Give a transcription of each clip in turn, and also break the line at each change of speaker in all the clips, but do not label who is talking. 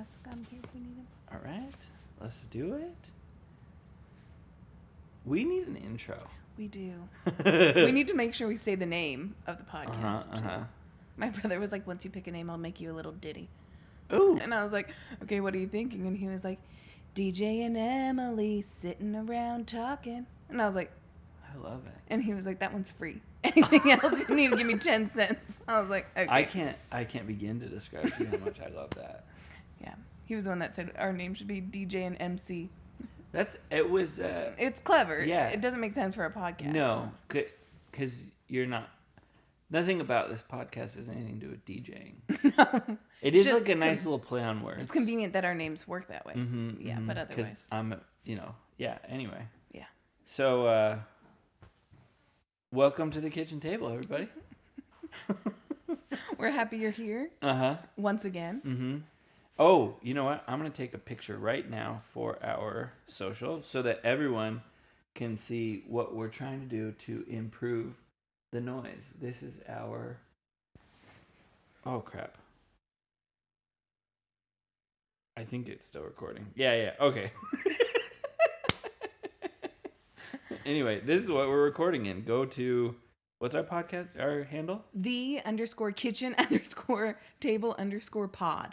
ask him here if we need him.
All right, let's do it. We need an intro.
We do. We need to make sure we say the name of the podcast, too. My brother was like, once you pick a name, I'll make you a little ditty.
Ooh.
And I was like, okay, what are you thinking? And he was like, DJ and Emily sitting around talking. And I was like,
I love it.
and he was like, that one's free. Anything else, you need to give me 10 cents. I was like, okay.
I can't begin to describe to you how much I love that.
Yeah. He was the one that said our name should be DJ and MC.
It was.
It's clever.
Yeah.
It doesn't make sense for a podcast.
No, because you're not. Nothing about this podcast has anything to do with DJing.
No.
It is
Just
like a nice little play on words.
It's convenient that our names work that way. Yeah, but otherwise.
Because I'm, yeah, anyway.
Yeah.
So, welcome to the kitchen table, everybody.
We're happy you're here.
Uh-huh.
Once again.
Mm-hmm. Oh, you know what? I'm going to take a picture right now for our social so that everyone can see what we're trying to do to improve the noise. This is our... Oh, crap. I think it's still recording. Yeah, okay. Anyway, this is what we're recording in. Go to... What's our podcast? Our handle?
the_kitchen_table_pod.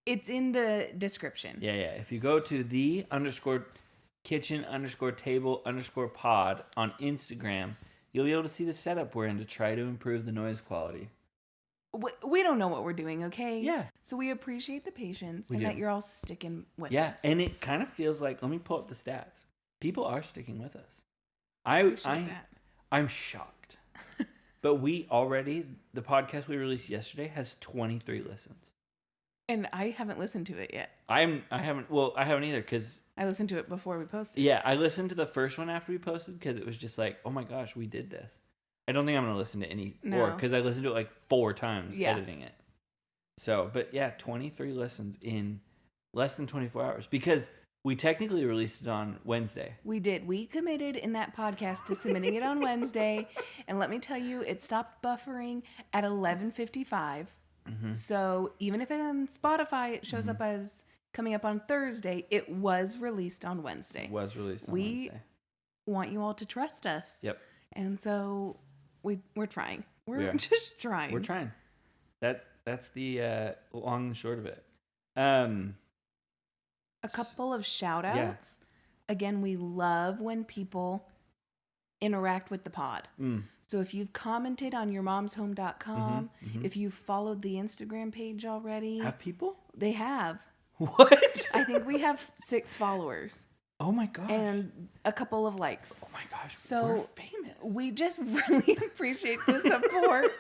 It's in the description.
Yeah. If you go to the_kitchen_table_pod on Instagram, you'll be able to see the setup we're in to try to improve the noise quality.
We don't know what we're doing, okay?
Yeah.
So we appreciate the patience
We do.
that you're all sticking with us.
Yeah, and it kind of feels like, let me pull up the stats. People are sticking with us.
Appreciate that.
I'm shocked. But the podcast we released yesterday has 23 listens.
And I haven't listened to it yet.
I haven't either because...
I listened to it before we posted.
Yeah, I listened to the first one after we posted because it was just like, oh my gosh, we did this. I don't think I'm going to listen to any more because I listened to it like 4 times editing it. So, but yeah, 23 listens in less than 24 hours because we technically released it on Wednesday.
We did. We committed in that podcast to submitting it on Wednesday. And let me tell you, it stopped buffering at 11:55.
Mm-hmm.
So even if on Spotify it shows up as coming up on Thursday, it was released on Wednesday.
It was released on
Wednesday.
Wednesday.
We want you all to trust us.
Yep.
And so we're trying. We're
are.
just trying.
We're trying. That's the long and short of it.
A couple of shout outs.
Yeah.
Again, we love when people interact with the pod. So if you've commented on yourmomshome.com, if you've followed the Instagram page already.
Have people?
They have.
What?
I think we have 6 followers.
Oh my gosh.
And a couple of likes.
Oh my gosh.
So
we're famous.
We just really appreciate the support.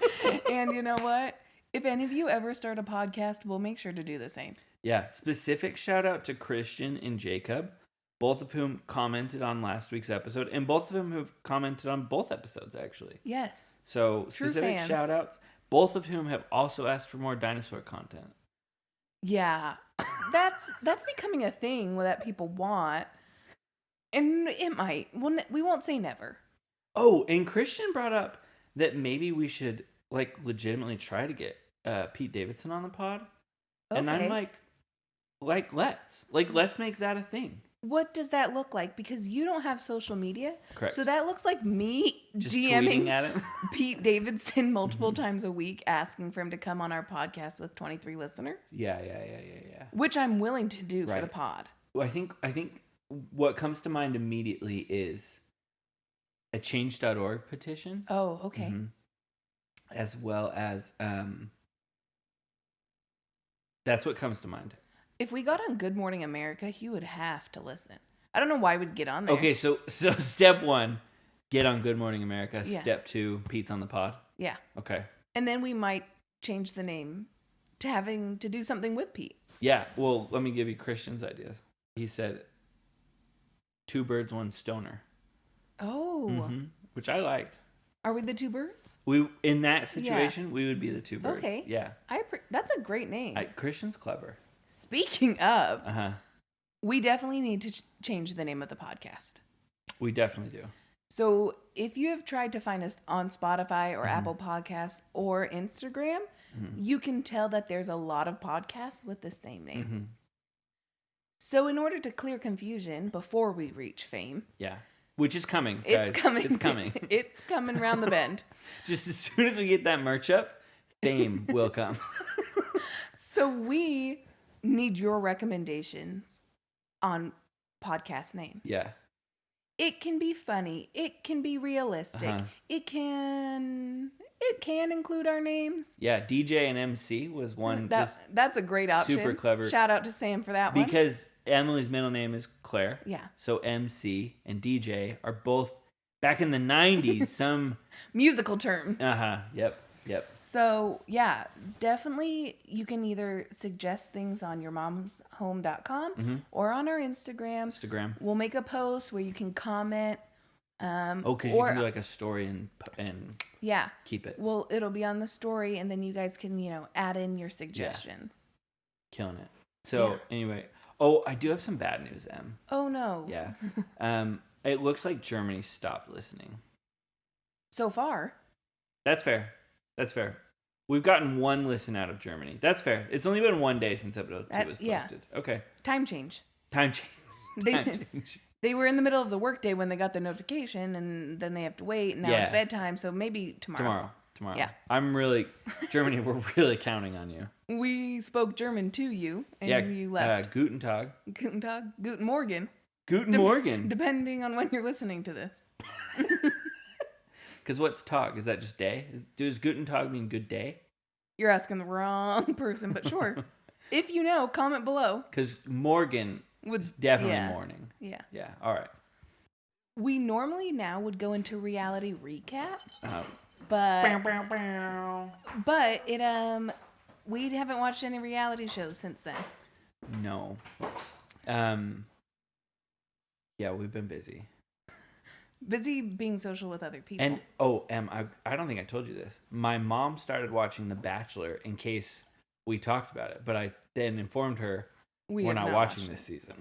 And you know what? If any of you ever start a podcast, we'll make sure to do the same.
Yeah. Specific shout out to Christian and Jacob, both of whom commented on last week's episode, and both of them have commented on both episodes, actually.
Yes.
So,
True
specific
fans.
shout outs, both of whom have also asked for more dinosaur content.
Yeah. That's becoming a thing that people want. And it might. We won't say never.
Oh, and Christian brought up that maybe we should, legitimately try to get Pete Davidson on the pod.
Okay.
And I'm let's make that a thing.
What does that look like? Because you don't have social media.
Correct.
So that looks like me
Just
DMing
tweeting at him.
Pete Davidson multiple times a week asking for him to come on our podcast with 23 listeners.
Yeah.
Which I'm willing to do for
Right.
the pod.
Well, I think what comes to mind immediately is a change.org petition.
Oh, okay.
As well as that's what comes to mind.
If we got on Good Morning America, he would have to listen. I don't know why we'd get on there.
Okay, so step 1, get on Good Morning America.
Yeah.
Step 2, Pete's on the pod.
Yeah.
Okay.
And then we might change the name to having to do something with Pete.
Yeah, well, let me give you Christian's ideas. He said 2 birds, 1 stoner.
Oh.
Which I liked.
Are we the 2 birds?
In that situation, we would be the 2 birds.
Okay.
Yeah.
That's a great name.
Christian's clever.
Speaking of,
Uh-huh.
we definitely need to change the name of the podcast.
We definitely do.
So if you have tried to find us on Spotify or Apple Podcasts or Instagram, you can tell that there's a lot of podcasts with the same name. So in order to clear confusion before we reach fame.
Yeah. Which is coming, guys.
It's coming.
It's coming.
It's coming around the bend.
Just as soon as we get that merch up, fame will come.
So we need your recommendations on podcast names.
Yeah.
It can be funny. It can be realistic. It can include our names.
Yeah, DJ and MC was one.
That's a great option.
Super clever.
Shout out to Sam for that one.
Because Emily's middle name is Claire.
Yeah.
So MC and DJ are both back in the 90s. Some
musical terms.
Yep.
So yeah, definitely you can either suggest things on yourmomshome.com or on our Instagram. We'll make a post where you can comment.
Because you can do like a story and keep it.
Well, it'll be on the story, and then you guys can add in your suggestions.
Yeah. Killing it. So anyway, I do have some bad news, Em.
Oh no.
Yeah. It looks like Germany stopped listening.
So far.
That's fair. We've gotten one listen out of Germany. That's fair. It's only been 1 day since episode 2 was posted. Yeah. Okay.
Time change. They were in the middle of the workday when they got the notification, and then they have to wait, and now it's bedtime, so maybe tomorrow.
Yeah. Germany, we're really counting on you.
We spoke German to you, and you left.
Guten Tag.
Guten Tag. Guten Morgen.
Guten Morgen.
Depending on when you're listening to this.
Because what's Tag? Is that just day? Does Guten Tag mean good day?
You're asking the wrong person, but sure. If you know, comment below.
Because Morgan was definitely morning.
Yeah.
Yeah. All right.
We normally now would go into reality recap, but we haven't watched any reality shows since then.
No. Yeah, we've been busy.
Busy being social with other people.
And I don't think I told you this. My mom started watching The Bachelor in case we talked about it, but I then informed her we're not watching this season.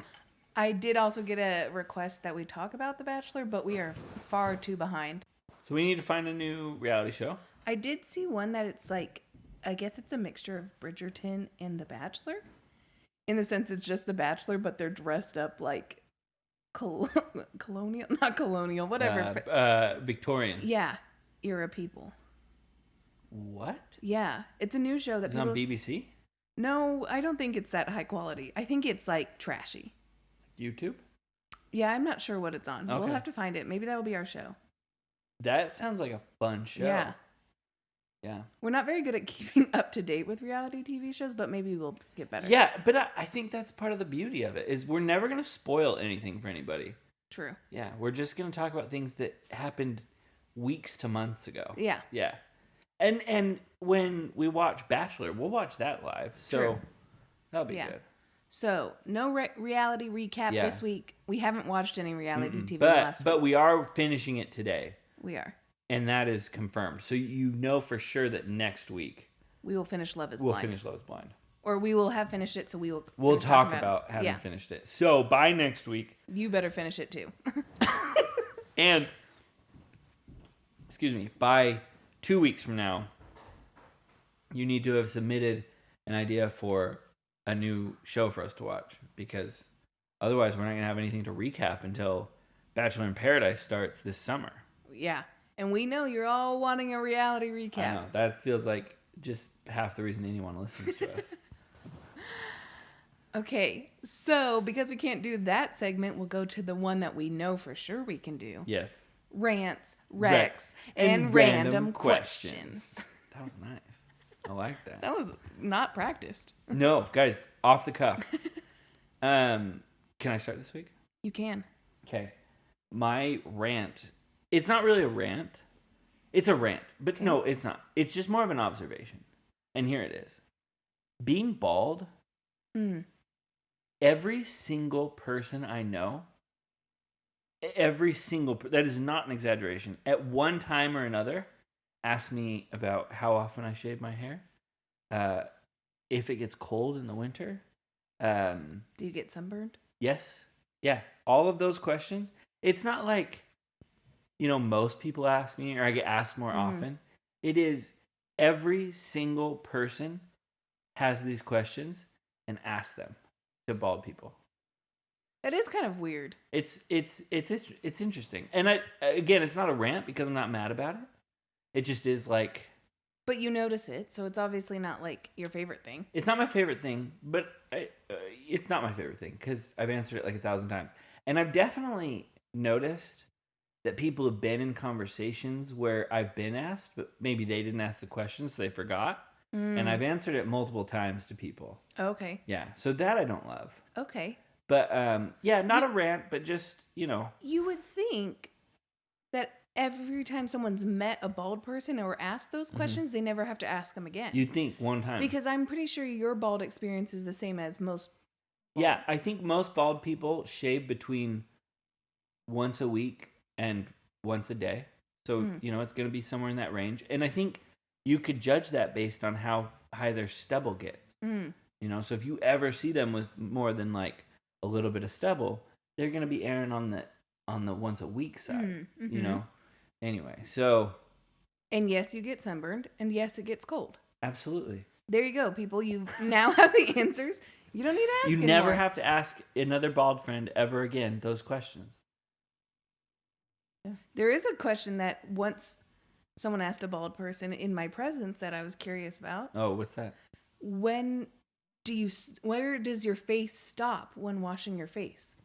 I did also get a request that we talk about The Bachelor, but we are far too behind.
So we need to find a new reality show.
I did see one that it's like, I guess it's a mixture of Bridgerton and The Bachelor. In the sense it's just The Bachelor, but they're dressed up like colonial, not colonial, whatever.
Victorian.
Yeah, era people.
What?
Yeah, it's a new show that
on BBC?
No, I don't think it's that high quality. I think it's like trashy.
YouTube?
Yeah, I'm not sure what it's on. Okay. We'll have to find it. Maybe that will be our show.
That sounds like a fun show.
Yeah.
Yeah.
We're not very good at keeping up to date with reality TV shows, but maybe we'll get better.
Yeah, but I think that's part of the beauty of it, is we're never going to spoil anything for anybody.
True.
Yeah, we're just going to talk about things that happened weeks to months ago.
Yeah.
Yeah. And when we watch Bachelor, we'll watch that live. So
True.
That'll be good.
So, no reality recap this week. We haven't watched any reality TV last week.
But we are finishing it today.
We are.
And that is confirmed. So you know for sure that next week
we will finish Love is Blind.
We'll finish Love is Blind.
Or we will have finished it, so
we'll talk about having finished it. So by next week,
you better finish it too.
And by 2 weeks from now, you need to have submitted an idea for a new show for us to watch, because otherwise we're not going to have anything to recap until Bachelor in Paradise starts this summer.
Yeah. And we know you're all wanting a reality recap.
I know. That feels like just half the reason anyone listens to us.
Okay. So, because we can't do that segment, we'll go to the one that we know for sure we can do.
Yes.
Rants, Recs, and random questions.
That was nice. I like that.
That was not practiced.
No, guys, off the cuff. Can I start this week?
You can.
Okay. My rant... It's not really a rant. It's a rant. But no, it's not. It's just more of an observation. And here it is. Being bald, every single person I know, that is not an exaggeration, at one time or another, asks me about how often I shave my hair, if it gets cold in the winter.
Do you get sunburned?
Yes. Yeah. All of those questions. It's not like... most people ask me, or I get asked more often, it is every single person has these questions and asks them to bald people.
It is kind of weird.
It's interesting. And again, it's not a rant because I'm not mad about it. It just is like...
But you notice it, so it's obviously not like your favorite thing.
It's not my favorite thing, but it's not my favorite thing because I've answered it like 1,000 times. And I've definitely noticed that people have been in conversations where I've been asked, but maybe they didn't ask the question, so they forgot. And I've answered it multiple times to people.
Okay.
Yeah, so that I don't love.
Okay.
But, not a rant, but just,
You would think that every time someone's met a bald person or asked those questions, they never have to ask them again.
You'd think one time.
Because I'm pretty sure your bald experience is the same as most bald.
Yeah, I think most bald people shave between once a week and once a day. So, it's going to be somewhere in that range. And I think you could judge that based on how high their stubble gets. So if you ever see them with more than like a little bit of stubble, they're going to be erring on the once a week side, Anyway, so...
And yes, you get sunburned, and yes, it gets cold.
Absolutely.
There you go, people. You now have the answers. You don't need to ask
You
anymore.
never have to ask another bald friend ever again those questions.
Yeah. There is a question that once someone asked a bald person in my presence that I was curious about.
Oh, what's that?
Where does your face stop when washing your face?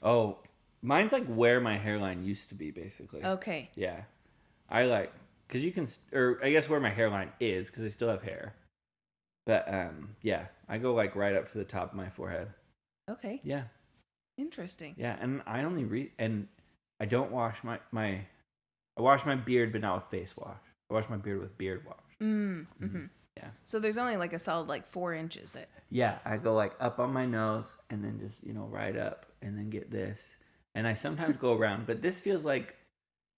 Oh, mine's like where my hairline used to be, basically.
Okay.
Yeah. Because you can, or I guess where my hairline is, because I still have hair. But, I go like right up to the top of my forehead.
Okay.
Yeah.
Interesting.
Yeah, and I only and I don't wash I wash my beard, but not with face wash. I wash my beard with beard wash. Yeah.
So there's only like a solid like 4 inches that...
Yeah, I go like up on my nose and then just, right up and then get this. And I sometimes go around, but this feels like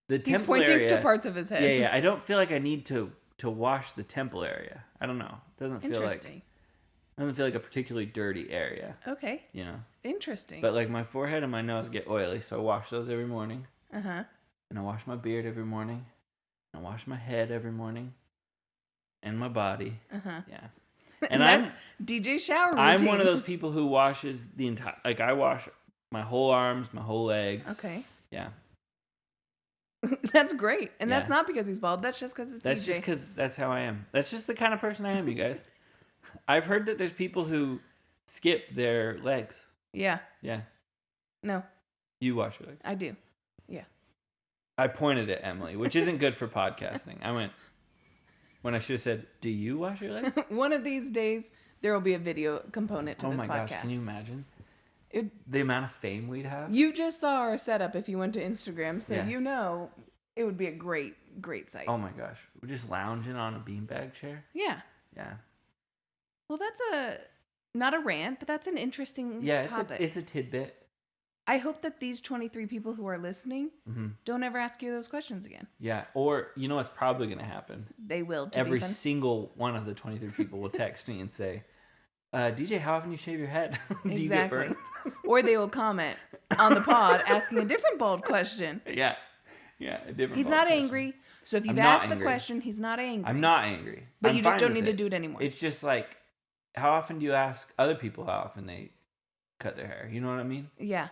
the temple area.
He's pointing to parts of his head.
Yeah. I don't feel like I need to wash the temple area. I don't know. It doesn't feel like a particularly dirty area.
Okay. Interesting.
But like my forehead and my nose get oily, so I wash those every morning.
Uh-huh.
And I wash my beard every morning. And I wash my head every morning. And my body.
Uh-huh.
Yeah.
And that's DJ shower routine.
I'm one of those people who washes the entire... Like, I wash my whole arms, my whole legs.
Okay.
Yeah.
That's great. And that's not because he's bald. That's just because it's
That's
DJ.
just because that's how I am. That's just the kind of person I am, you guys. I've heard that there's people who skip their legs.
Yeah.
Yeah.
No.
You wash your legs.
I do. Yeah.
I pointed at Emily, which isn't good for podcasting. I went... When I should have said, do you wash your legs?
One of these days, there will be a video component to this podcast. Oh my gosh,
can you imagine? The amount of fame we'd have?
You just saw our setup if you went to Instagram, so it would be a great, great site.
Oh my gosh. We're just lounging on a beanbag chair?
Yeah.
Yeah.
Well, that's not a rant, but that's an interesting topic.
It's a tidbit.
I hope that these 23 people who are listening don't ever ask you those questions again.
Yeah, or what's probably going to happen?
They will.
Every single one of the 23 people will text me and say, DJ, how often do you shave your head? Do you get burned?
Or they will comment on the pod asking a different bald question.
Yeah, a different
He's not question. Angry, so if you've asked the question, he's not angry.
I'm not angry.
But you just don't need to do it anymore.
It's just like, how often do you ask other people how often they cut their hair? You know what I mean?
Yeah.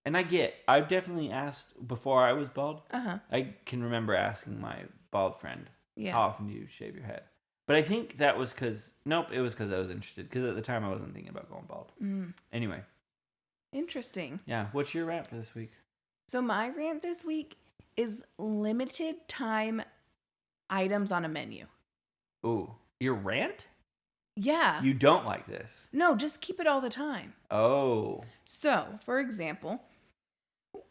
And I've definitely asked before I was bald.
Uh-huh.
I can remember asking my bald friend,
how
often do you shave your head? But I think that was it was because I was interested. Because at the time I wasn't thinking about going bald. Anyway.
Interesting.
Yeah. What's your rant for this week?
So my rant this week is limited time items on a menu.
Ooh. Your rant?
Yeah.
You don't like this?
No, just keep it all the time.
Oh.
So, for example...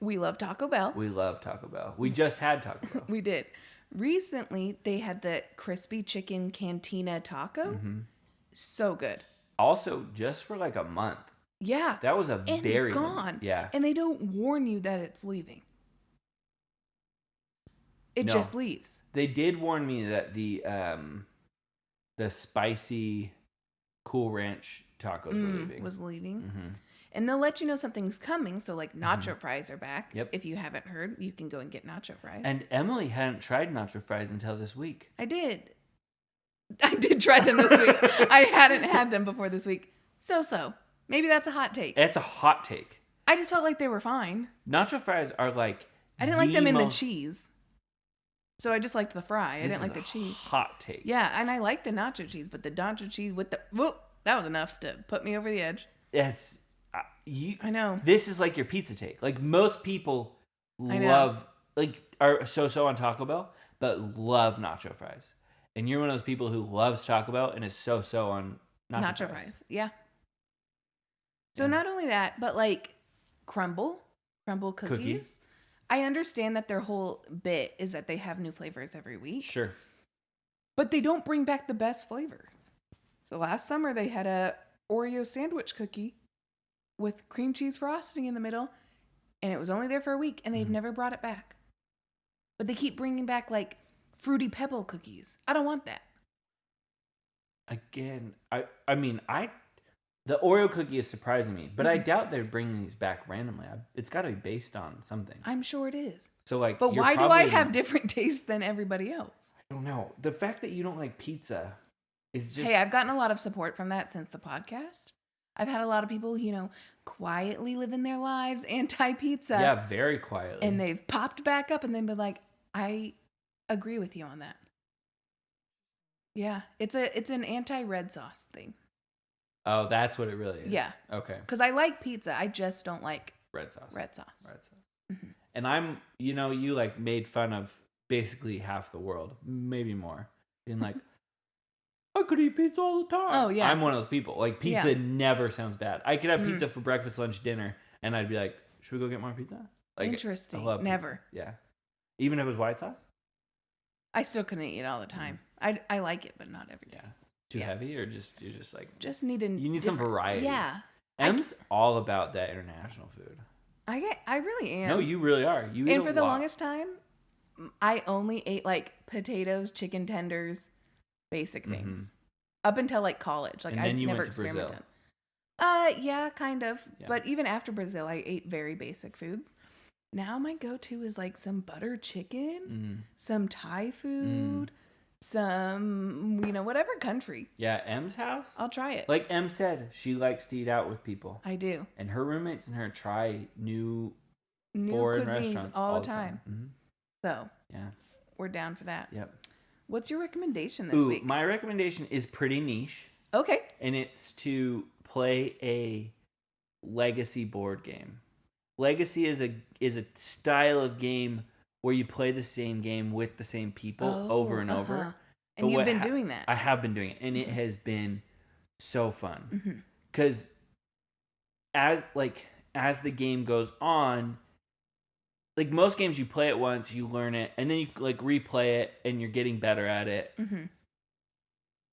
We love Taco Bell.
We love Taco Bell. We just had Taco Bell.
We did. Recently, they had the crispy chicken cantina taco. Mm-hmm. So good.
Also, just for like a month.
Yeah.
That was very
gone.
Yeah.
And they don't warn you that it's leaving. It just leaves.
They did warn me that the spicy Cool Ranch tacos
was leaving. Mm-hmm. And they'll let you know something's coming. So like nacho fries are back.
Yep.
If you haven't heard, you can go and get nacho fries.
And Emily hadn't tried nacho fries until this week.
I did try them this week. I hadn't had them before this week. So. Maybe that's a hot take.
It's a hot take.
I just felt like they were fine.
Nacho fries are like...
I didn't like them in the cheese. So I just liked the fry. I didn't like the cheese.
Hot take.
Yeah, and I like the nacho cheese, but the nacho cheese with the... Whoop, that was enough to put me over the edge.
It's...
I know.
This is like your pizza take. Like most people love... Like are so on Taco Bell, but love nacho fries. And you're one of those people who loves Taco Bell and is so on nacho fries.
Yeah. So not only that, but like crumble cookies. I understand that their whole bit is that they have new flavors every week.
Sure.
But they don't bring back the best flavors. So last summer they had a Oreo sandwich cookie with cream cheese frosting in the middle, and it was only there for a week, and they've never brought it back. But they keep bringing back like Fruity Pebble cookies. I don't want that.
Again, the Oreo cookie is surprising me, but I doubt they're bringing these back randomly. It's got to be based on something.
I'm sure it is.
So like,
but why do I have different tastes than everybody else?
I don't know. The fact that you don't like pizza is just...
Hey, I've gotten a lot of support from that since the podcast. I've had a lot of people, quietly living their lives anti-pizza.
Yeah, very quietly.
And they've popped back up and they've been like, I agree with you on that. Yeah, it's an anti-red sauce thing.
Oh, that's what it really is.
Yeah.
Okay.
Because I like pizza. I just don't like
red sauce.
Mm-hmm.
And I'm, you like made fun of basically half the world, maybe more. Being like, I could eat pizza all the time.
Oh, yeah.
I'm one of those people. Like, pizza never sounds bad. I could have pizza for breakfast, lunch, dinner, and I'd be like, should we go get more pizza? Like,
interesting.
I love pizza.
Never.
Yeah. Even if it was white sauce?
I still couldn't eat it all the time. I like it, but not every day.
Yeah. Too heavy, or you're just like...
Just need
you need some variety.
Yeah.
Em's all about that international food.
I really am.
No, you really are. You
and for the longest time, I only ate like potatoes, chicken tenders, basic things. Up until like college. Like, I never experimented. Yeah, kind of. Yeah. But even after Brazil, I ate very basic foods. Now my go-to is like some butter chicken, some Thai food, some, whatever country.
Yeah, Em's house.
I'll try it.
Like Em said, she likes to eat out with people.
I do.
And her roommates and her try new
foreign restaurants all the time.
Mm-hmm.
So,
yeah,
we're down for that.
Yep.
What's your recommendation this week?
My recommendation is pretty niche.
Okay.
And it's to play a Legacy board game. Legacy is a style of game where you play the same game with the same people over and over.
And you've been doing that.
I have been doing it, and it has been so fun. Because as the game goes on, like most games, you play it once, you learn it, and then you like replay it, and you're getting better at it.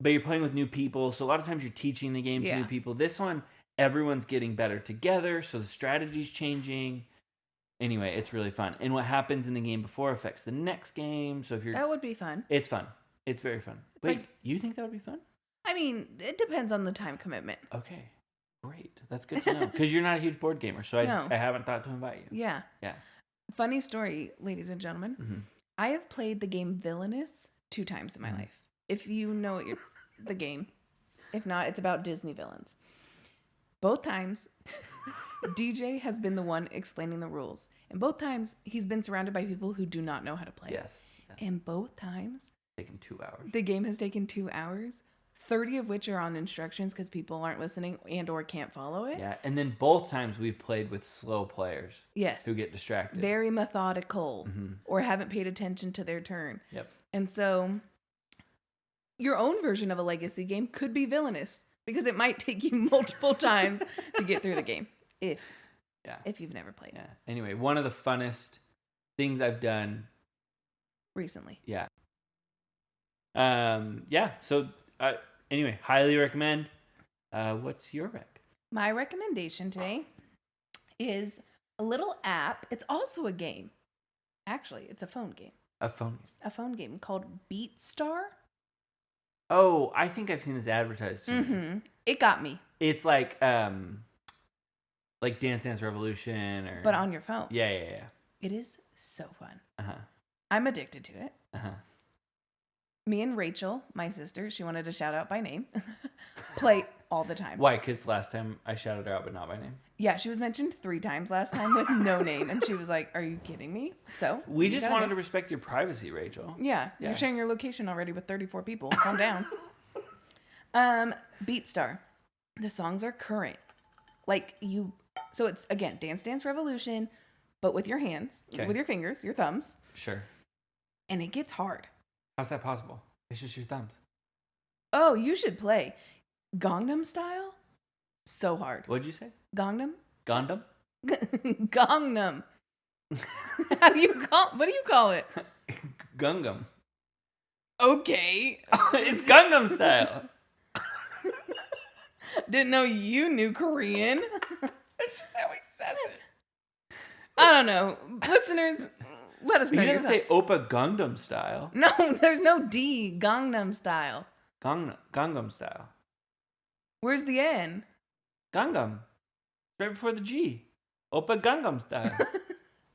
But you're playing with new people, so a lot of times you're teaching the game to new people. This one, everyone's getting better together, so the strategy's changing. Anyway, it's really fun. And what happens in the game before affects the next game. So if you're...
That would be fun.
It's fun. It's very fun. Wait, you think that would be fun?
I mean, it depends on the time commitment.
Okay. Great. That's good to know. Because you're not a huge board gamer, so I haven't thought to invite you.
Yeah.
Yeah.
Funny story, ladies and gentlemen. I have played the game Villainous 2 times in my life. If you know the game. If not, it's about Disney villains. Both times... DJ has been the one explaining the rules. And both times, he's been surrounded by people who do not know how to play.
Yes.
And both times...
It's taken 2 hours.
The game has taken 2 hours, 30 of which are on instructions because people aren't listening and or can't follow it.
Yeah, and then both times we've played with slow players.
Yes.
Who get distracted.
Very methodical or haven't paid attention to their turn.
Yep.
And so, your own version of a Legacy game could be Villainous because it might take you multiple times to get through the game. If you've never played.
Yeah. Anyway, one of the funnest things I've done
recently.
Yeah. So anyway, highly recommend. What's your rec?
My recommendation today is a little app. It's also a game. Actually, it's a phone game.
A phone game.
A phone game called BeatStar.
Oh, I think I've seen this advertised to me.
It got me.
It's like Dance Dance Revolution, or
but on your phone.
Yeah.
It is so fun.
Uh-huh.
I'm addicted to it.
Uh-huh.
Me and Rachel, my sister, she wanted to shout out by name, play all the time.
Why? Because last time I shouted her out, but not by name.
Yeah, she was mentioned 3 times last time with no name, and she was like, "Are you kidding me?" So
we just wanted to respect your privacy, Rachel.
Yeah, you're sharing your location already with 34 people. Calm down. BeatStar. The songs are current. So it's again Dance Dance Revolution, but with your hands, with your fingers, your thumbs.
Sure.
And it gets hard.
How's that possible? It's just your thumbs.
Oh, you should play Gangnam Style. So hard.
What'd you say?
Gangnam.
Gundam.
Gangnam. What do you call it?
Gungam.
Okay.
It's Gangnam Style.
Didn't know you knew Korean.
That's just how he says it.
I don't know. Listeners, let us know.
You didn't say Oppa Gangnam Style.
No, there's no D. Gangnam Style.
Gangnam Style.
Where's the N?
Gangnam. Right before the G. Oppa Gangnam Style.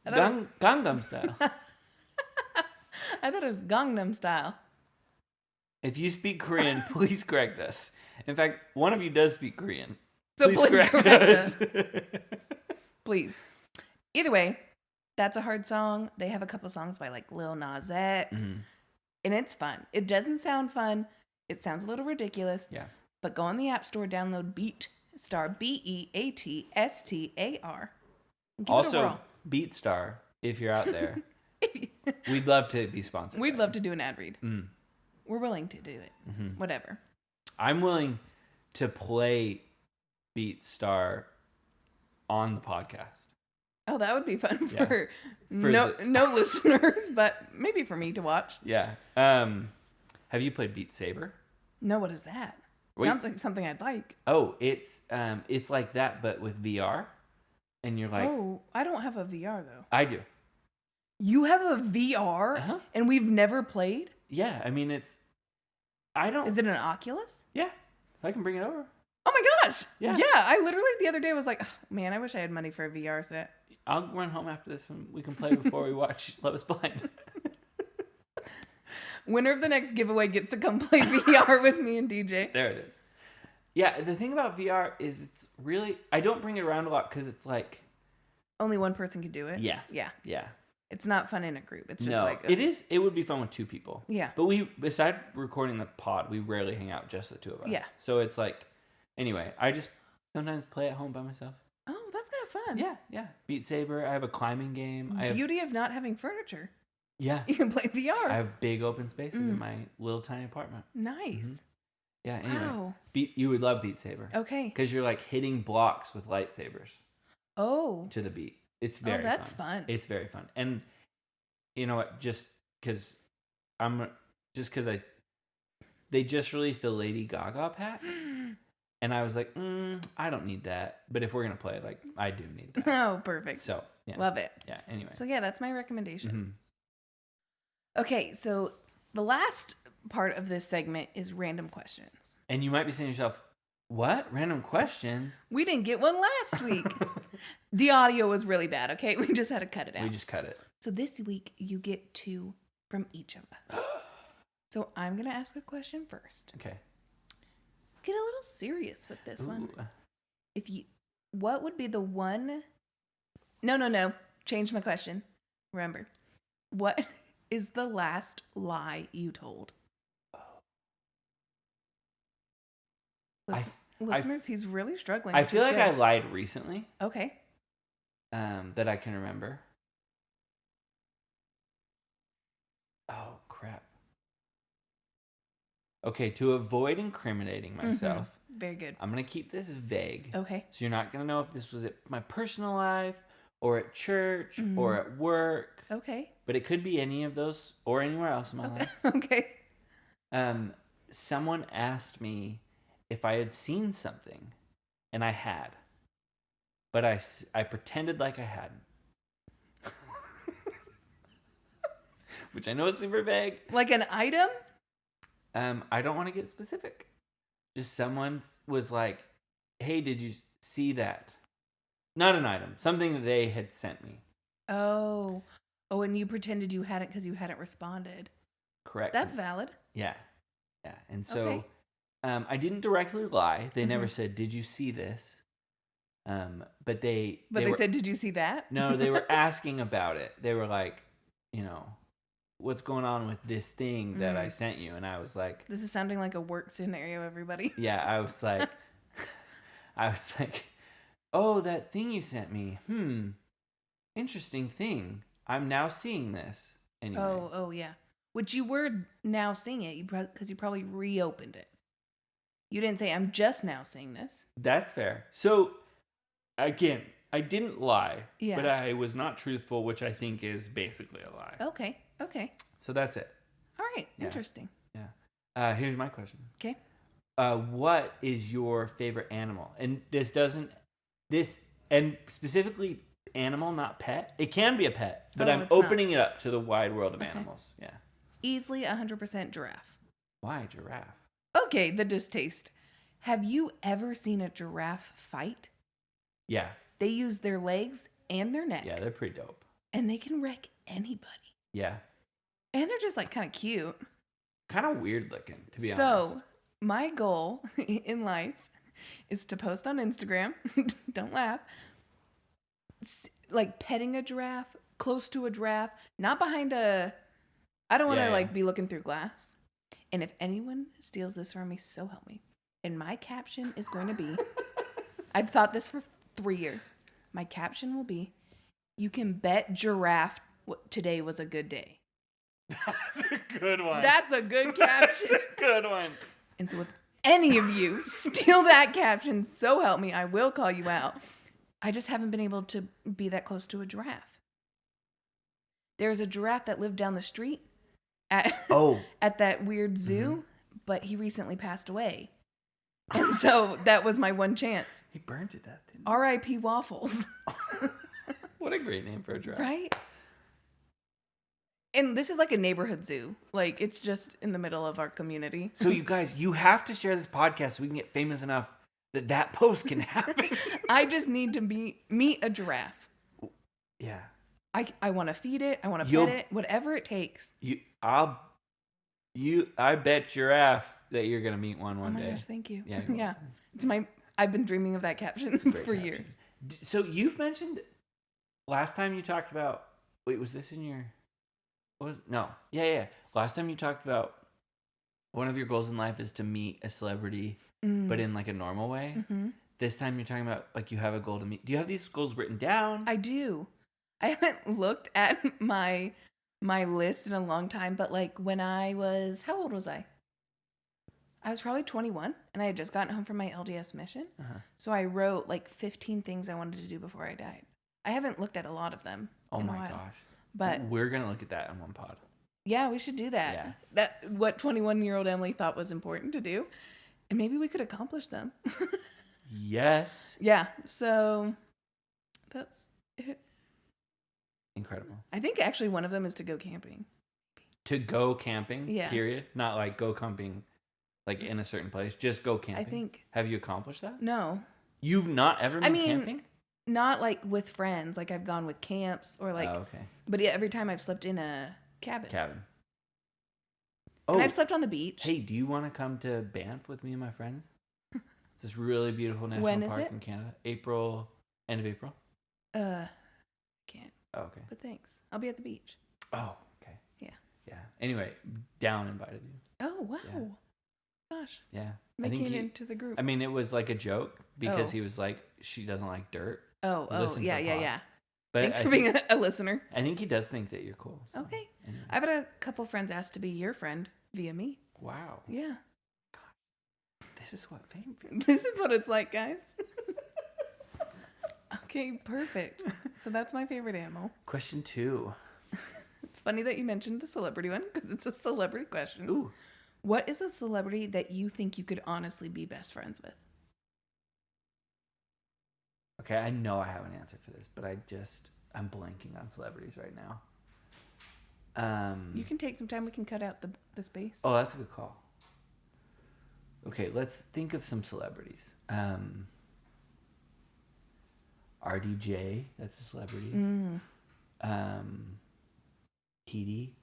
Gangnam Style.
I thought it was Gangnam Style.
If you speak Korean, please correct us. In fact, one of you does speak Korean.
So please correct us. Please. Either way, that's a hard song. They have a couple songs by like Lil Nas X. And it's fun. It doesn't sound fun. It sounds a little ridiculous.
Yeah.
But go on the App Store, download BeatStar, BeatStar.
Also, BeatStar, if you're out there, we'd love to be sponsored.
We'd love to do an ad read. We're willing to do it. Whatever.
I'm willing to play BeatStar on the podcast.
Oh, that would be fun for no listeners, but maybe for me to watch.
Yeah. Have you played Beat Saber?
No, what is that? Sounds like something I'd like.
Oh, it's like that, but with VR, and you're like,
oh, I don't have a VR though.
I do.
You have a VR, and we've never played.
Yeah, I mean I don't.
Is it an Oculus?
Yeah, I can bring it over.
Oh my gosh!
Yeah.
I literally the other day was like, oh, man, I wish I had money for a VR set.
I'll run home after this and we can play before we watch Love Is Blind.
Winner of the next giveaway gets to come play VR with me and DJ.
There it is. Yeah, the thing about VR is it's really... I don't bring it around a lot because it's like...
Only one person can do it?
Yeah.
Yeah. It's not fun in a group. It's just
it is. It would be fun with 2 people.
Yeah.
But besides recording the pod, we rarely hang out just the 2 of us.
Yeah.
So it's like... Anyway, I just sometimes play at home by myself.
Oh, that's kind of fun.
Yeah. Beat Saber. I have a climbing game.
Beauty of not having furniture.
Yeah.
You can play VR.
I have big open spaces in my little tiny apartment.
Nice.
Yeah, anyway.
Wow.
You would love Beat Saber.
Okay.
Because you're like hitting blocks with lightsabers.
Oh.
To the beat. It's very fun.
That's fun.
It's very fun. And you know what? Just because they just released a Lady Gaga pack. And I was like, I don't need that. But if we're going to play, like, I do need that.
Oh, perfect.
So, yeah.
Love it.
Yeah, anyway.
So, yeah, that's my recommendation. Okay, so the last part of this segment is random questions.
And you might be saying to yourself, what? Random questions?
We didn't get one last week. The audio was really bad, okay? We just had to cut it out.
We just cut it.
So this week, you get 2 from each of us. So I'm going to ask a question first.
Okay.
Get a little serious with this one. What would be the one... No. Change my question. Remember. What is the last lie you told? Listeners, he's really struggling.
I feel like I lied recently.
Okay.
That I can remember. Oh, crap. Okay, to avoid incriminating myself.
Very good.
I'm going to keep this vague.
Okay.
So you're not going to know if this was at my personal life or at church or at work.
Okay.
But it could be any of those or anywhere else in my life.
Okay.
Someone asked me if I had seen something, and I had. But I pretended like I hadn't. Which I know is super vague.
Like an item?
I don't want to get specific. Just someone was like, hey, did you see that? Not an item. Something that they had sent me.
Oh, and you pretended you hadn't because you hadn't responded.
Correct.
That's valid.
Yeah. And so I didn't directly lie. They never said, did you see this? But they
said, did you see that?
No, they were asking about it. They were like, what's going on with this thing that I sent you? And I was like,
this is sounding like a work scenario, everybody.
Yeah, I was like, oh, that thing you sent me. Interesting thing. I'm now seeing this. Anyway.
Oh, yeah. Which you were now seeing it because you probably reopened it. You didn't say, I'm just now seeing this.
That's fair. So, again, I didn't lie, but I was not truthful, which I think is basically a lie.
Okay.
So that's it.
All right. Yeah. Interesting.
Yeah. Here's my question.
Okay.
What is your favorite animal? And and specifically animal, not pet. It can be a pet, but I'm opening it up to the wide world of animals. Yeah.
Easily 100% giraffe.
Why giraffe?
Okay, the distaste. Have you ever seen a giraffe fight?
Yeah.
They use their legs and their neck.
Yeah, they're pretty dope.
And they can wreck anybody.
Yeah.
And they're just like kind of cute.
Kind of weird looking, to be honest.
So, my goal in life is to post on Instagram. Don't laugh. Like petting a giraffe, close to a giraffe, not behind a... I don't want to be looking through glass. And if anyone steals this from me, so help me. And my caption is going to be... I've thought this for 3 years. My caption will be, you can bet giraffe today was a good day.
That's a good one.
That's a good caption.
That's a good one.
And so if any of you steal that caption, so help me, I will call you out. I just haven't been able to be that close to a giraffe. There's a giraffe that lived down the street at that weird zoo, but he recently passed away. And so that was my one chance.
He burned to death, didn't
he? R.I.P. Waffles.
What a great name for a giraffe.
Right? And this is like a neighborhood zoo. Like, it's just in the middle of our community.
So you guys, you have to share this podcast so we can get famous enough that post can happen.
I just need to meet a giraffe.
Yeah.
I want to feed it. I want to pet it. Whatever it takes.
I bet giraffe that you're going to meet one day.
Oh my gosh, thank you.
Yeah.
Yeah. I've been dreaming of that caption for years.
So you've mentioned last time you talked about, wait, was this in your... Yeah. Last time you talked about one of your goals in life is to meet a celebrity, but in like a normal way. Mm-hmm. This time you're talking about like you have a goal to meet. Do you have these goals written down?
I do. I haven't looked at my list in a long time, but like when I was, how old was I? I was probably 21 and I had just gotten home from my LDS mission. Uh-huh. So I wrote like 15 things I wanted to do before I died. I haven't looked at a lot of them.
Oh my gosh.
But
we're going to look at that in one pod.
Yeah, we should do that.
Yeah.
That what 21-year-old Emily thought was important to do. And maybe we could accomplish them.
Yes.
Yeah. So that's it.
Incredible.
I think actually one of them is to go camping.
To go camping?
Yeah.
Period? Not like go camping like in a certain place. Just go camping.
I think.
Have you accomplished that?
No.
You've not ever been camping?
Not like with friends. Like I've gone with camps or like.
Oh, okay. But
yeah, every time I've slept in a cabin.
Oh.
And I've slept on the beach.
Hey, do you want to come to Banff with me and my friends? It's this really beautiful national park in Canada. End of April.
I can't.
Oh, okay.
But thanks. I'll be at the beach.
Oh, okay.
Yeah.
Anyway, Down invited you.
Oh, wow. Yeah. Gosh.
Yeah.
Making it into the group.
I mean, it was like a joke because he was like, she doesn't like dirt.
Oh, yeah.
But
thanks for being a listener.
I think he does think that you're cool.
So. Okay. Anyway. I've had a couple friends ask to be your friend via me.
Wow.
Yeah.
God. This is what fame feels.
This is what it's like, guys. Okay, perfect. So that's my favorite animal.
Question 2.
It's funny that you mentioned the celebrity one because it's a celebrity question.
Ooh.
What is a celebrity that you think you could honestly be best friends with?
Okay, I know I have an answer for this, but I'm blanking on celebrities right now.
You can take some time. We can cut out the space.
Oh, that's a good call. Okay, let's think of some celebrities. RDJ, that's a celebrity. Petey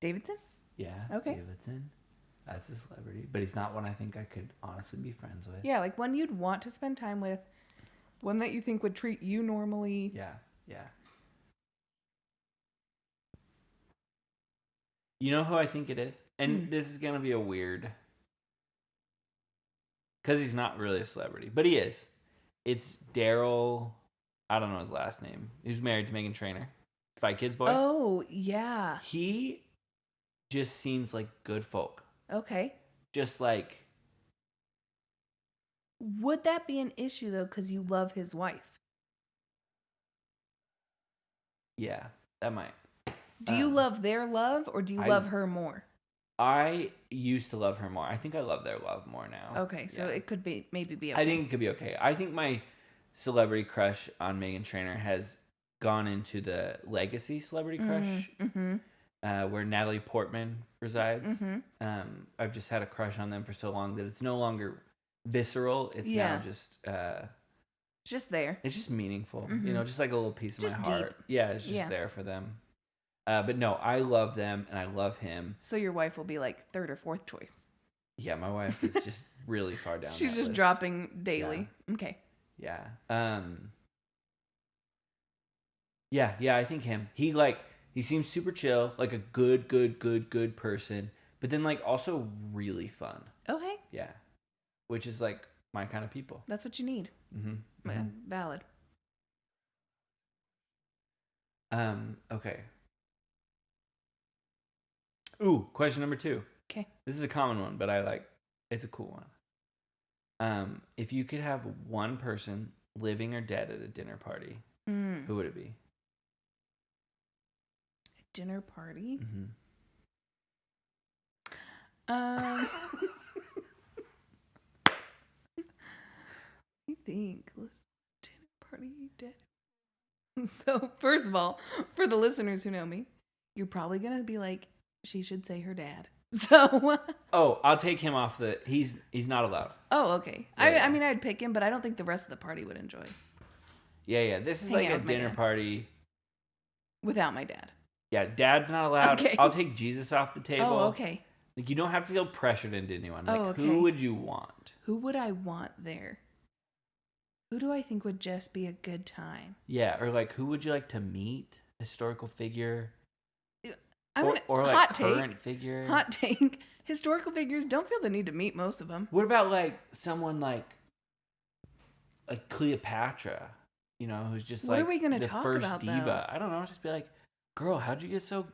Davidson?
Yeah.
Okay.
Davidson. That's a celebrity. But he's not one I think I could honestly be friends with.
Yeah, like one you'd want to spend time with. One that you think would treat you normally.
Yeah. Yeah. You know who I think it is? And this is going to be a weird... Because he's not really a celebrity. But he is. It's Daryl... I don't know his last name. He's married to Meghan Trainor. Spy Kids boy.
Oh, yeah.
He just seems like good folk.
Okay.
Just like...
Would that be an issue, though, because you love his wife?
Yeah, that might.
Do you love their love, or do you love her more?
I used to love her more. I think I love their love more now.
Okay, so it could be maybe be okay.
I think it could be okay. I think my celebrity crush on Meghan Trainor has gone into the legacy celebrity crush, where Natalie Portman resides. I've just had a crush on them for so long that it's no longer visceral. It's now
just there.
It's just meaneful, you know, just like a little piece of my heart.
Deep.
Yeah, it's just there for them. But no, I love them and I love him.
So your wife will be like third or fourth choice.
Yeah, my wife is just really far down.
She's just
list.
dropping daily. Yeah. Okay.
Yeah. Yeah, I think him. He seems super chill, like a good person, but then like also really fun.
Okay.
Yeah. Which is like my kind of people.
That's what you need. Valid.
Okay. Ooh, question number 2.
Okay.
This is a common one, but it's a cool one. If you could have one person, living or dead, at a dinner party, who would it be?
A dinner party? I think dinner party dead. So first of all, for the listeners who know me, you're probably gonna be like, she should say her dad. So
I'll take him off he's not allowed.
Oh, okay. Yeah, I mean I'd pick him, but I don't think the rest of the party would enjoy.
Yeah. This is like a dinner party
without my dad.
Yeah, dad's not allowed. Okay. I'll take Jesus off the table.
Oh, okay.
Like you don't have to feel pressured into anyone. Like who would you want?
Who would I want there? Who do I think would just be a good time?
Yeah, or like who would you like to meet? Historical figure? Or like
hot
current
take.
Figure?
Hot take. Historical figures, don't feel the need to meet most of them.
What about like someone like Cleopatra? You know, who's just
what are we gonna talk
first
about,
diva.
Though?
I don't know, just be like, girl, how'd you get so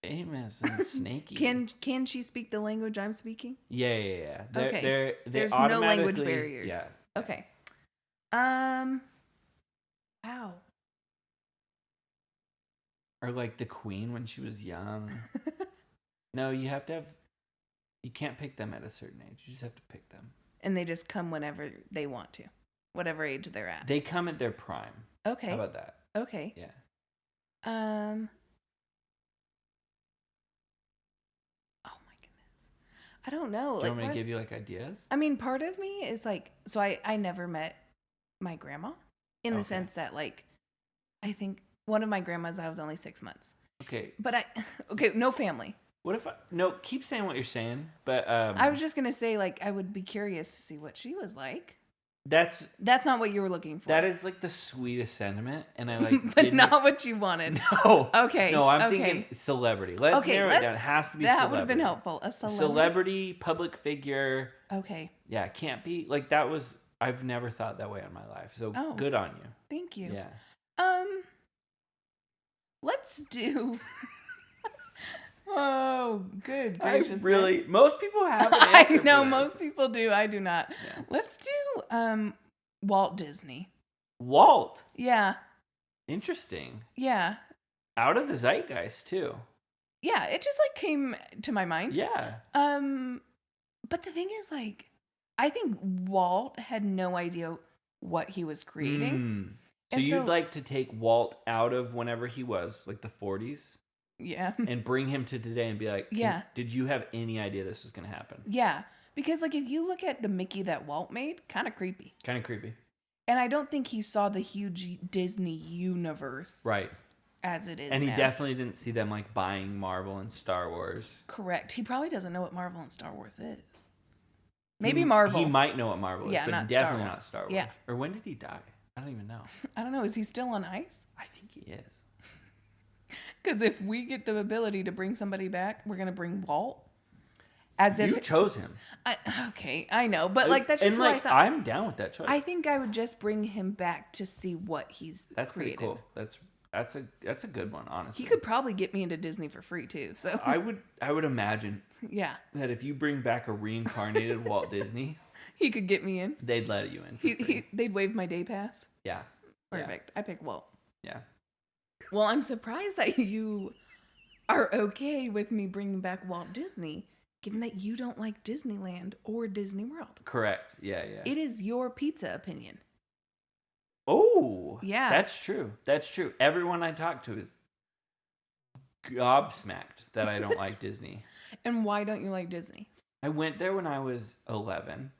famous and snaky?
Can she speak the language I'm speaking?
Yeah.
Okay. There's no language barriers.
Yeah.
Okay. Wow.
Or like the queen when she was young. No, you can't pick them at a certain age. You just have to pick them.
And they just come whenever they want to. Whatever age they're at.
They come at their prime.
Okay.
How about that?
Okay.
Yeah.
Oh my goodness. I don't know.
Do you want me to give you like ideas?
I mean, part of me is like, so I never met my grandma in the sense that like, I think one of my grandmas, I was only 6 months.
Okay.
But no family.
What if keep saying what you're saying, but
I was just going to say like, I would be curious to see what she was like.
That's
not what you were looking for.
That is like the sweetest sentiment, and I like
but not what you wanted.
No.
Okay.
No, I'm thinking celebrity. Let's narrow it down. It has to be
that
celebrity. That
would have been helpful. A
celebrity, public figure.
Okay.
Yeah, can't be like that was I've never thought that way in my life. So good on you.
Thank you.
Yeah.
Let's do Oh, good gracious.
Most people have an answer.
I know most people do. I do not. Yeah. Let's do Walt Disney.
Walt?
Yeah.
Interesting.
Yeah.
Out of the zeitgeist too.
Yeah, it just like came to my mind.
Yeah.
But the thing is like I think Walt had no idea what he was creating.
So you'd like to take Walt out of whenever he was, like the 40s?
Yeah.
And bring him to today and be like, did you have any idea this was going to happen?
Yeah. Because, like, if you look at the Mickey that Walt made, kind of creepy. And I don't think he saw the huge Disney universe.
Right.
As it is
and he
now.
Definitely didn't see them, like, buying Marvel and Star Wars.
Correct. He probably doesn't know what Marvel and Star Wars is. Maybe Marvel.
He might know what Marvel is, but definitely not Star Wars.
Yeah.
Or when did he die? I don't even know.
I don't know. Is he still on ice?
I think he is.
Because if we get the ability to bring somebody back, we're going to bring Walt. As if
you chose him.
Okay, I know. But, like, that's just
what I thought. I'm down with that choice.
I think I would just bring him back to see what he's created.
Pretty cool. That's a good one, honestly.
He could probably get me into Disney for free, too. So
I would imagine
yeah.
that if you bring back a reincarnated Walt Disney...
He could get me in.
They'd let you in for free.
They'd waive my day pass.
Yeah.
Perfect.
Yeah.
I pick Walt.
Yeah.
Well, I'm surprised that you are okay with me bringing back Walt Disney, given that you don't like Disneyland or Disney World.
Correct. Yeah.
It is your pizza opinion.
Oh.
Yeah.
That's true. Everyone I talk to is gobsmacked that I don't like Disney.
And why don't you like Disney?
I went there when I was 11.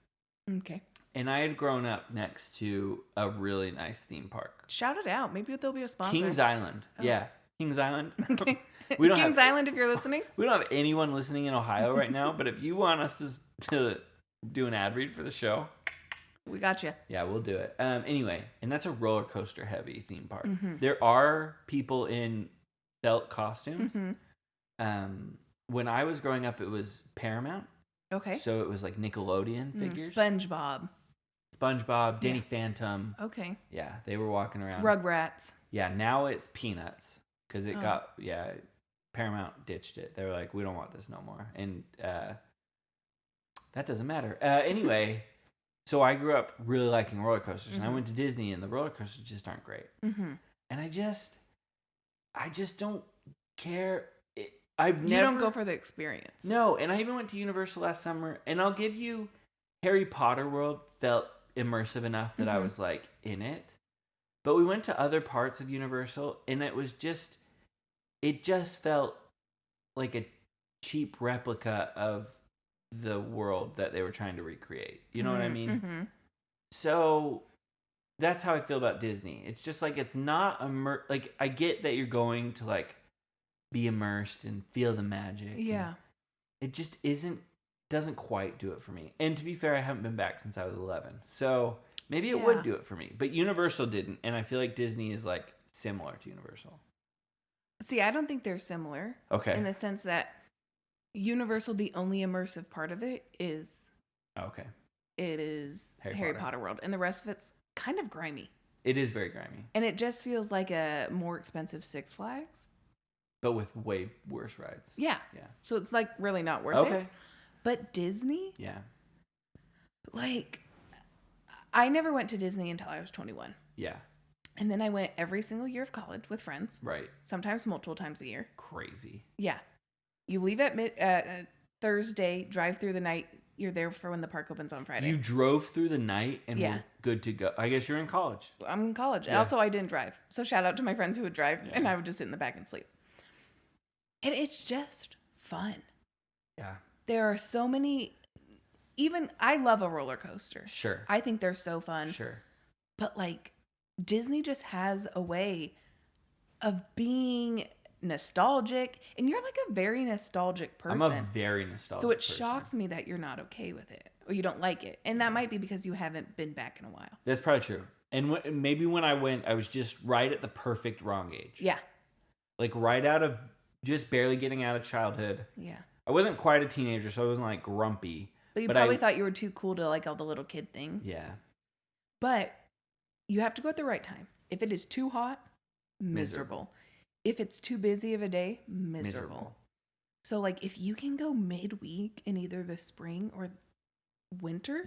Okay.
And I had grown up next to a really nice theme park.
Shout it out. Maybe they'll be a sponsor.
Kings Island. Oh. Yeah. Kings Island.
Okay. Kings Island, if you're listening.
We don't have anyone listening in Ohio right now, but if you want us to do an ad read for the show,
we got you.
Yeah, we'll do it. Anyway, and that's a roller coaster heavy theme park.
Mm-hmm.
There are people in felt costumes.
Mm-hmm.
When I was growing up, it was Paramount.
Okay.
So it was like Nickelodeon figures.
SpongeBob,
Danny Phantom.
Okay.
Yeah, they were walking around.
Rugrats.
Yeah, now it's Peanuts because it got Paramount ditched it. They were like, we don't want this no more, and that doesn't matter. Anyway, so I grew up really liking roller coasters, and I went to Disney, and the roller coasters just aren't great.
Mm-hmm.
And I just don't care.
You don't go for the experience.
No, and I even went to Universal last summer, and I'll give you, Harry Potter World felt immersive enough that I was like in it. But we went to other parts of Universal, and it just felt like a cheap replica of the world that they were trying to recreate. You know what I mean?
Mm-hmm.
So that's how I feel about Disney. It's just like it's not like I get that you're going to like be immersed and feel the magic.
Yeah.
It just doesn't quite do it for me. And to be fair, I haven't been back since I was 11. So maybe it would do it for me. But Universal didn't. And I feel like Disney is like similar to Universal.
See, I don't think they're similar.
Okay.
In the sense that Universal, the only immersive part of it is...
Okay.
It is Harry Potter World. And the rest of it's kind of grimy.
It is very grimy.
And it just feels like a more expensive Six Flags.
But with way worse rides.
Yeah. So it's like really not worth it. But Disney?
Yeah.
Like, I never went to Disney until I was 21.
Yeah.
And then I went every single year of college with friends.
Right.
Sometimes multiple times a year.
Crazy.
Yeah. You leave at Thursday, drive through the night. You're there for when the park opens on Friday.
You drove through the night and were good to go. I guess you're in college.
I'm in college. Yeah. Also, I didn't drive. So shout out to my friends who would drive, and I would just sit in the back and sleep. And it's just fun.
Yeah.
There are so many... Even, I love a roller coaster.
Sure.
I think they're so fun.
Sure.
But, like, Disney just has a way of being nostalgic. And you're, like, a very nostalgic person.
I'm a very nostalgic
So it
person.
shocks me that you're not okay with it. Or you don't like it. And that might be because you haven't been back in a while.
That's probably true. And maybe when I went, I was just right at the perfect wrong age.
Yeah.
Like, right out of... Just barely getting out of childhood.
Yeah.
I wasn't quite a teenager, so I wasn't like grumpy.
But you probably thought you were too cool to like all the little kid things.
Yeah.
But you have to go at the right time. If it is too hot, miserable. If it's too busy of a day, miserable. So like if you can go midweek in either the spring or winter,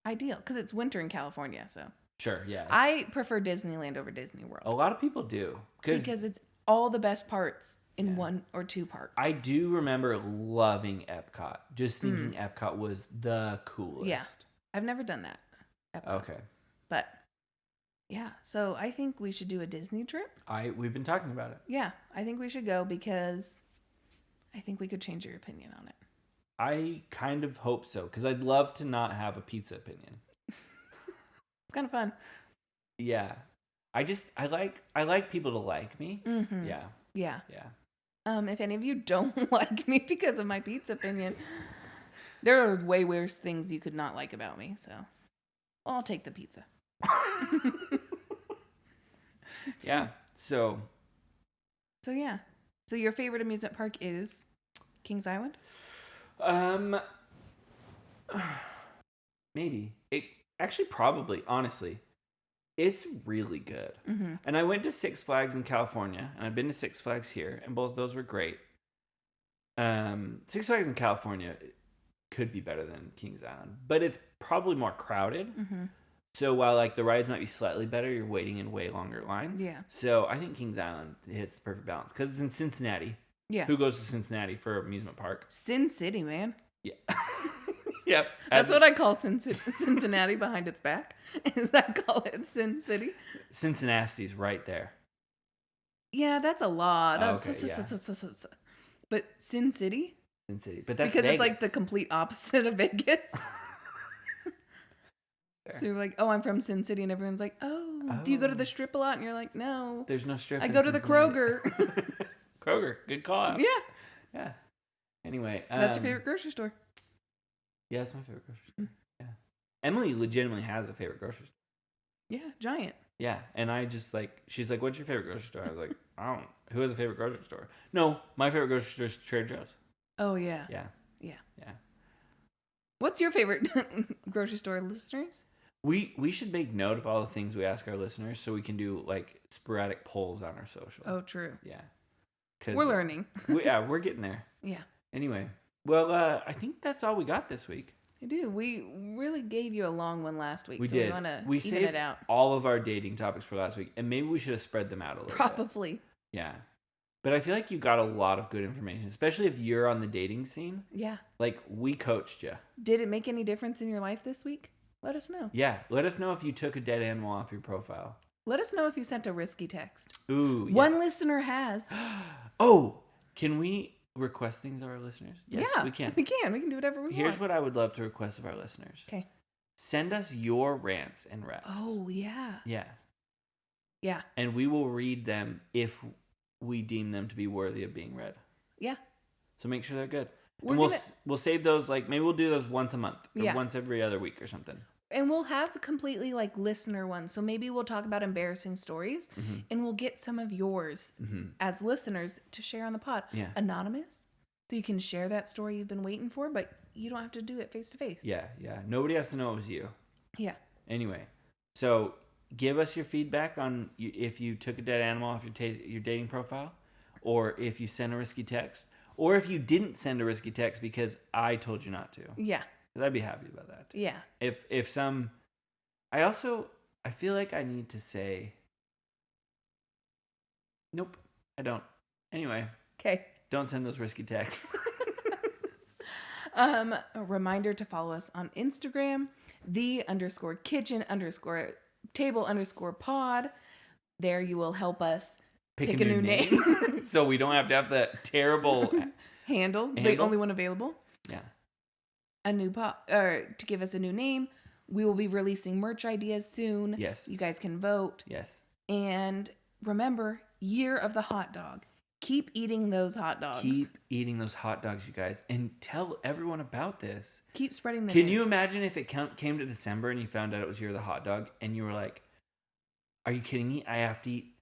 ideal. Because it's winter in California, so.
Sure, yeah.
I prefer Disneyland over Disney World.
A lot of people do.
Because it's all the best parts in one or two parks.
I do remember loving Epcot. Just thinking Epcot was the coolest.
Yeah. I've never done that.
Epcot. Okay.
But yeah, so I think we should do a Disney trip.
We've been talking about it.
Yeah, I think we should go because I think we could change your opinion on it.
I kind of hope so, because I'd love to not have a pizza opinion.
It's kind of fun.
Yeah. I like people to like me.
Mm-hmm.
Yeah.
Yeah.
Yeah.
If any of you don't like me because of my pizza opinion, there are way worse things you could not like about me, so I'll take the pizza.
Yeah. So
yeah. So your favorite amusement park is Kings Island?
Maybe. It actually probably, honestly. It's really good.
Mm-hmm.
And I went to Six Flags in California, and I've been to Six Flags here, and both of those were great. Six Flags in California could be better than Kings Island, but it's probably more crowded.
Mm-hmm.
So while like the rides might be slightly better, you're waiting in way longer lines.
Yeah.
So I think Kings Island hits the perfect balance because it's in Cincinnati.
Yeah.
Who goes to Cincinnati for amusement park?
Sin City, man.
Yeah. Yep.
That's what I call Cincinnati behind its back. Is I call it Sin City.
Cincinnati's right there.
Yeah, that's a lot.
Okay,
But Sin City?
Sin City. But that's
because
Vegas.
It's like the complete opposite of Vegas. So you're like, oh, I'm from Sin City, and everyone's like, oh, do you go to the strip a lot? And you're like, no.
There's no strip.
I go to the Kroger.
Kroger, good call out.
Yeah.
Yeah. Anyway,
that's your favorite grocery store.
Yeah, it's my favorite grocery store. Yeah. Emily legitimately has a favorite grocery store.
Yeah, Giant.
Yeah, and I just like, she's like, what's your favorite grocery store? I was like, I don't. Who has a favorite grocery store? No, my favorite grocery store is Trader Joe's.
Oh yeah.
Yeah.
Yeah.
Yeah.
What's your favorite grocery store, listeners?
We should make note of all the things we ask our listeners so we can do like sporadic polls on our social.
Oh, true.
Yeah.
We're learning.
We're getting there.
Yeah.
Anyway, well, I think that's all we got this week.
I do. We really gave you a long one last week.
We
so
did.
We want to
we
even
saved
it out.
all of our dating topics for last week, and maybe we should have spread them out a little bit.
Probably.
Yeah. But I feel like you got a lot of good information, especially if you're on the dating scene.
Yeah.
Like, we coached you.
Did it make any difference in your life this week? Let us know.
Yeah. Let us know if you took a dead animal off your profile.
Let us know if you sent a risky text.
Ooh, yes.
One listener has.
Oh, can we request things of our listeners? Yes,
yeah,
we can.
We can do whatever we want.
Here's what I would love to request of our listeners.
Okay.
Send us your rants and reps.
Oh, yeah.
Yeah.
Yeah.
And we will read them if we deem them to be worthy of being read.
Yeah.
So make sure they're good. And we'll save those, like, maybe we'll do those once a month or once every other week or something.
And we'll have completely like listener ones. So maybe we'll talk about embarrassing stories and we'll get some of yours as listeners to share on the pod.
Yeah.
Anonymous. So you can share that story you've been waiting for, but you don't have to do it face to face.
Yeah, yeah. Nobody has to know it was you.
Yeah.
Anyway, so give us your feedback on if you took a dead animal off your dating profile, or if you sent a risky text, or if you didn't send a risky text because I told you not to.
Yeah.
Because I'd be happy about that.
Yeah.
If some... I feel like I need to say... Nope, I don't. Anyway.
Okay.
Don't send those risky texts.
A reminder to follow us on Instagram, _kitchen_table_pod. There you will help us pick a new name.
So we don't have to have that terrible
handle, the only one available.
Yeah.
A new to give us a new name. We will be releasing merch ideas soon.
Yes.
You guys can vote.
Yes.
And remember, Year of the Hot Dog. Keep eating those hot dogs.
Keep eating those hot dogs, you guys. And tell everyone about this.
Keep spreading the
Can
news.
you imagine if it came to December and you found out it was Year of the Hot Dog and you were like, are you kidding me? I have to eat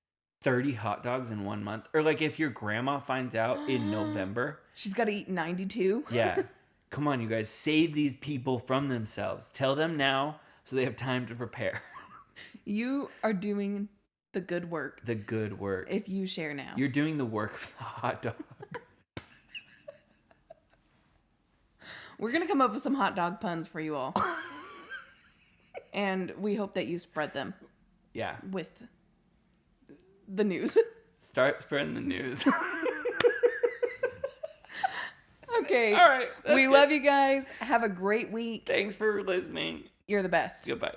30 hot dogs in 1 month? Or like if your grandma finds out in November.
She's got to eat 92.
Yeah. Come on, you guys. Save these people from themselves. Tell them now so they have time to prepare.
You are doing the good work.
The good work.
If you share now.
You're doing the work of the hot dog.
We're going to come up with some hot dog puns for you all. And we hope that you spread them.
Yeah.
With the news.
Start spreading the news.
Okay.
All right.
We love you guys. Have a great week.
Thanks for listening.
You're the best.
Goodbye.